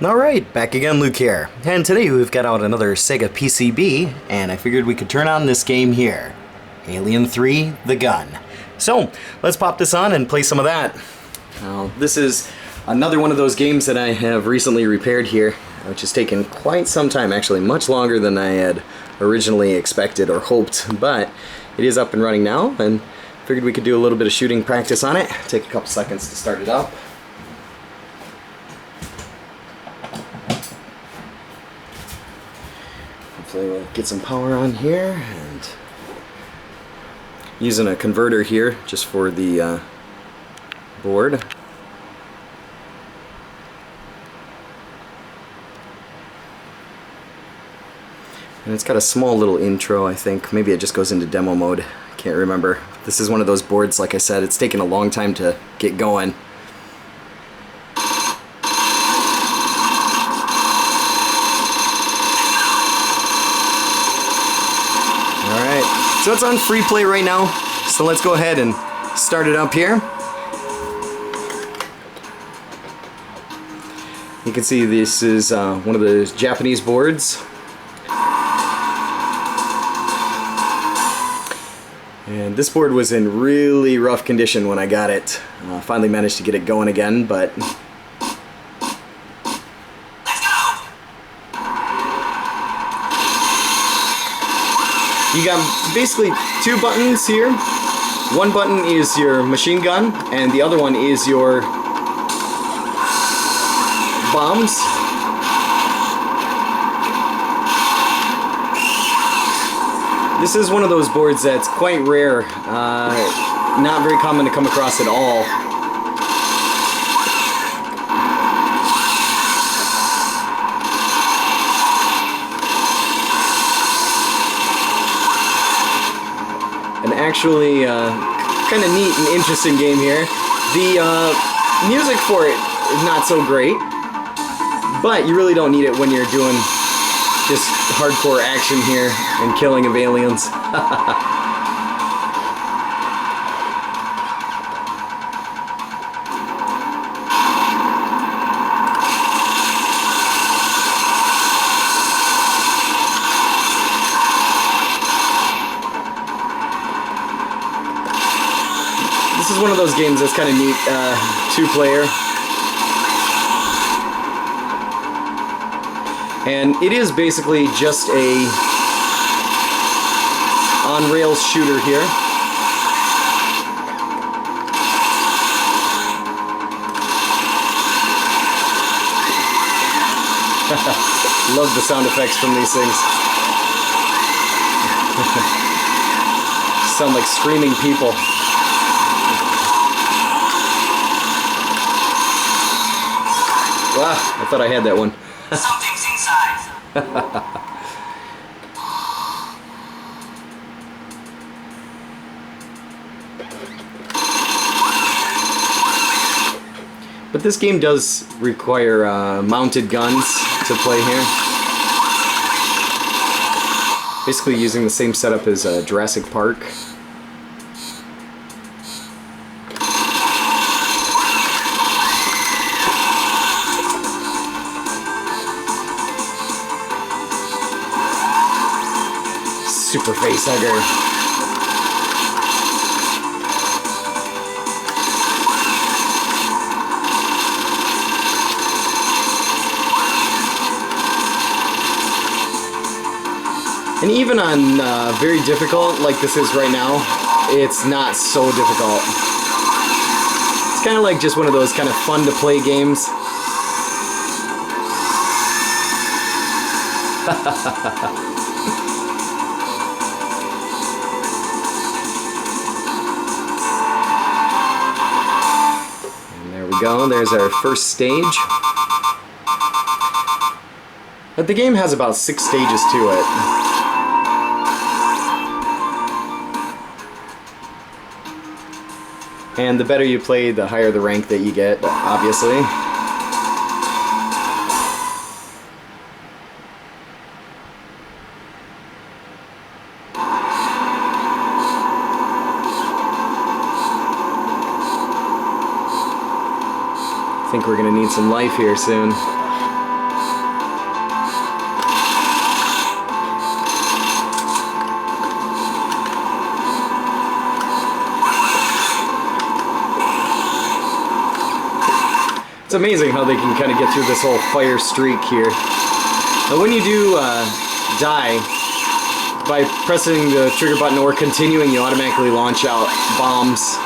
Alright, back again, Luke here. And today we've got out another Sega PCB, and I figured we could turn on this game here. Alien 3, The Gun. So, let's pop this on and play some of that. Now, this is another one of those games that I have recently repaired here, which has taken quite some time, actually much longer than I had originally expected or hoped, but it is up and running now, and figured we could do a little bit of shooting practice on it. Take a couple seconds to start it up. Hopefully we'll get some power on here, and using a converter here just for the board. And it's got a small little intro, I think. Maybe it just goes into demo mode. I can't remember. This is one of those boards, like I said, it's taken a long time to get going. Alright, so it's on free play right now, so let's go ahead and start it up here. You can see this is one of the Japanese boards. And this board was in really rough condition when I got it. Finally managed to get it going again, but you got basically two buttons here. One button is your machine gun, and the other one is your bombs. This is one of those boards that's quite rare, not very common to come across at all. An actually kind of neat and interesting game here. The music for it is not so great, but you really don't need it when you're doing just hardcore action here and killing of aliens. This is one of those games that's kind of neat, two-player. And it is basically just a on-rails shooter here. Love the sound effects from these things. Sound like screaming people. Wow, I thought I had that one. Something's inside. But this game does require mounted guns to play here. Basically using the same setup as Jurassic Park. Super face hugger. And even on very difficult, like this is right now, it's not so difficult. It's kind of like just one of those kind of fun to play games. Go. There's our first stage. But the game has about 6 stages to it. And the better you play, the higher the rank that you get, obviously. I think we're gonna need some life here soon. It's amazing how they can kind of get through this whole fire streak here. Now when you do die, by pressing the trigger button or continuing, you automatically launch out bombs.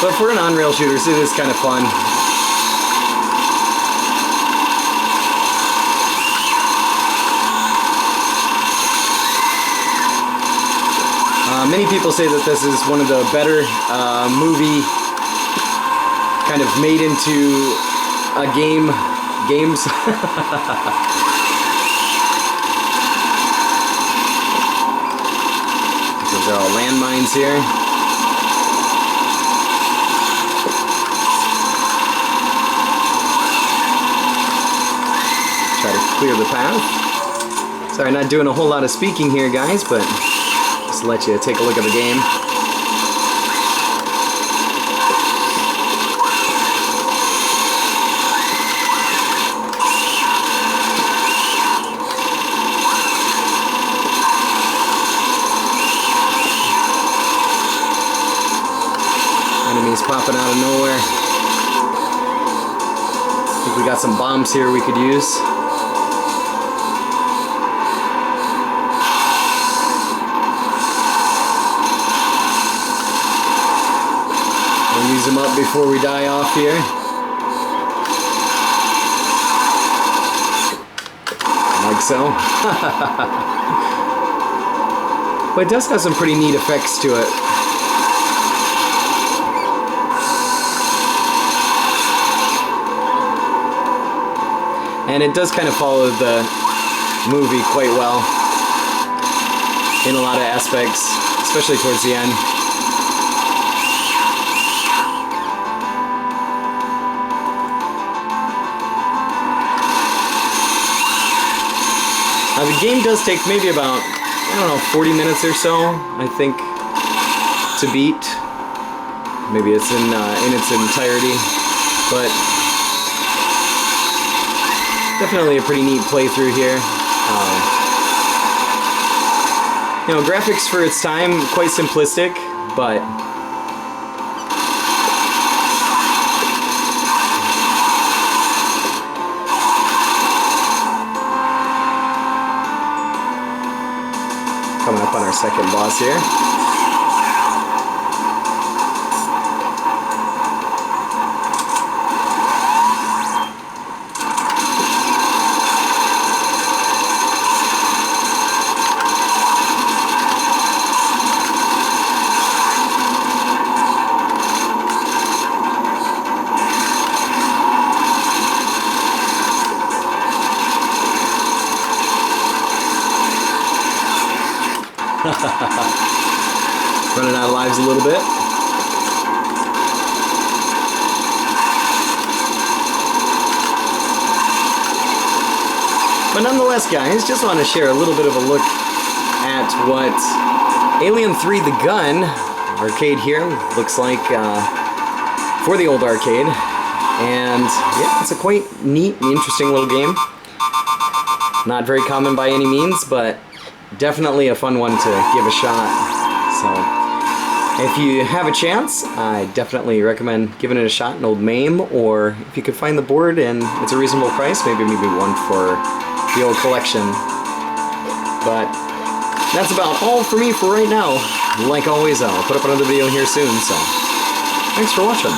But for an on-rail shooters, it is kind of fun. Many people say that this is one of the better movie kind of made into a games. Those are all landmines here. Try to clear the path. Sorry, not doing a whole lot of speaking here, guys, but just let you take a look at the game. Enemies popping out of nowhere. I think we got some bombs here we could use. We'll use them up before we die off here. Like so. But it does have some pretty neat effects to it. And it does kind of follow the movie quite well in a lot of aspects, especially towards the end. Now the game does take maybe about, I don't know, 40 minutes or so, I think, to beat. Maybe it's in its entirety, but definitely a pretty neat playthrough here. You know, graphics for its time, quite simplistic, but coming up on our second boss here. Running out of lives a little bit. But nonetheless, guys, just want to share a little bit of a look at what Alien 3 The Gun arcade here looks like for the old arcade. And yeah, it's a quite neat and interesting little game. Not very common by any means, but definitely a fun one to give a shot. So if you have a chance, I definitely recommend giving it a shot in old MAME, or if you could find the board and it's a reasonable price, maybe one for the old collection. But that's about all for me for right now. Like always, I'll put up another video here soon, so thanks for watching.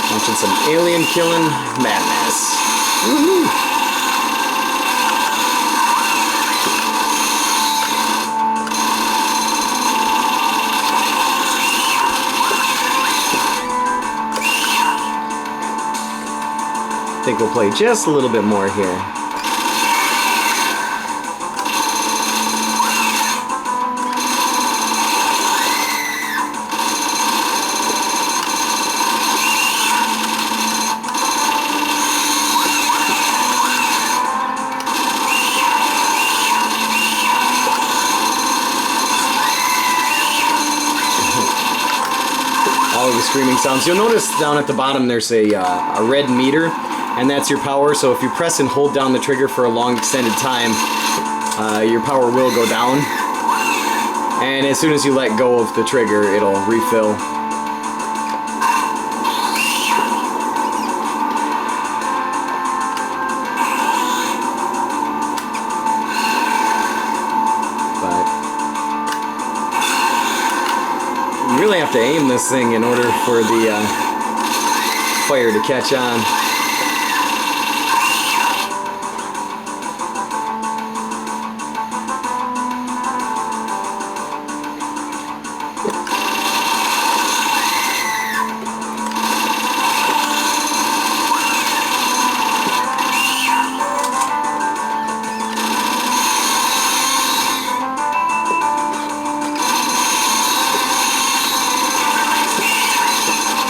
Watching some alien killing madness. Woohoo! I think we'll play just a little bit more here. screaming sounds. You'll notice down at the bottom there's a red meter, and that's your power. So if you press and hold down the trigger for a long extended time, your power will go down. And as soon as you let go of the trigger, it'll refill. You really have to aim this thing in order for the fire to catch on.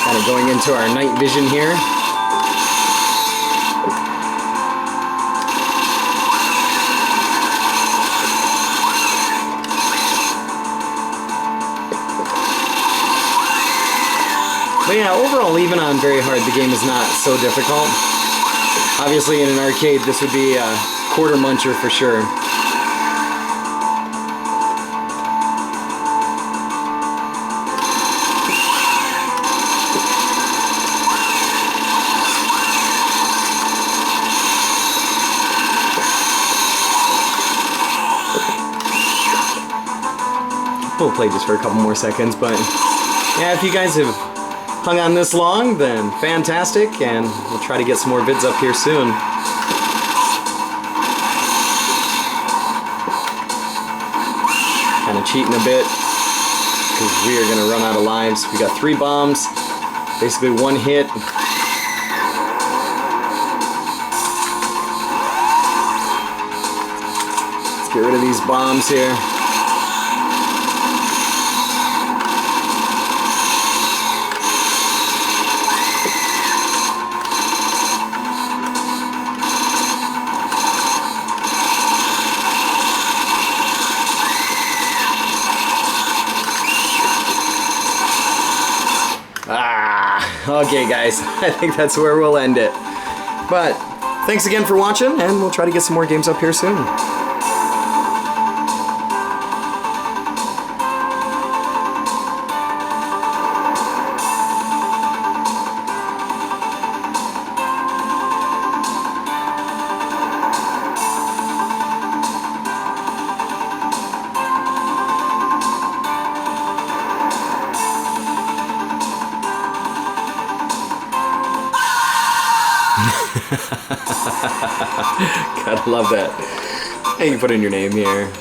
Kind of going into our night vision here. But yeah, overall, even on very hard, the game is not so difficult. Obviously, in an arcade, this would be a quarter muncher for sure. We'll play just for a couple more seconds, but yeah, if you guys have hung on this long, then fantastic, and we'll try to get some more vids up here soon. Kind of cheating a bit, because we are going to run out of lives. We got 3 bombs, basically 1 hit. Let's get rid of these bombs here. Okay guys, I think that's where we'll end it. But thanks again for watching, and we'll try to get some more games up here soon. Gotta love that. Hey, you can put in your name here.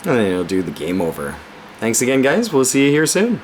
And then it'll do the game over. Thanks again, guys. We'll see you here soon.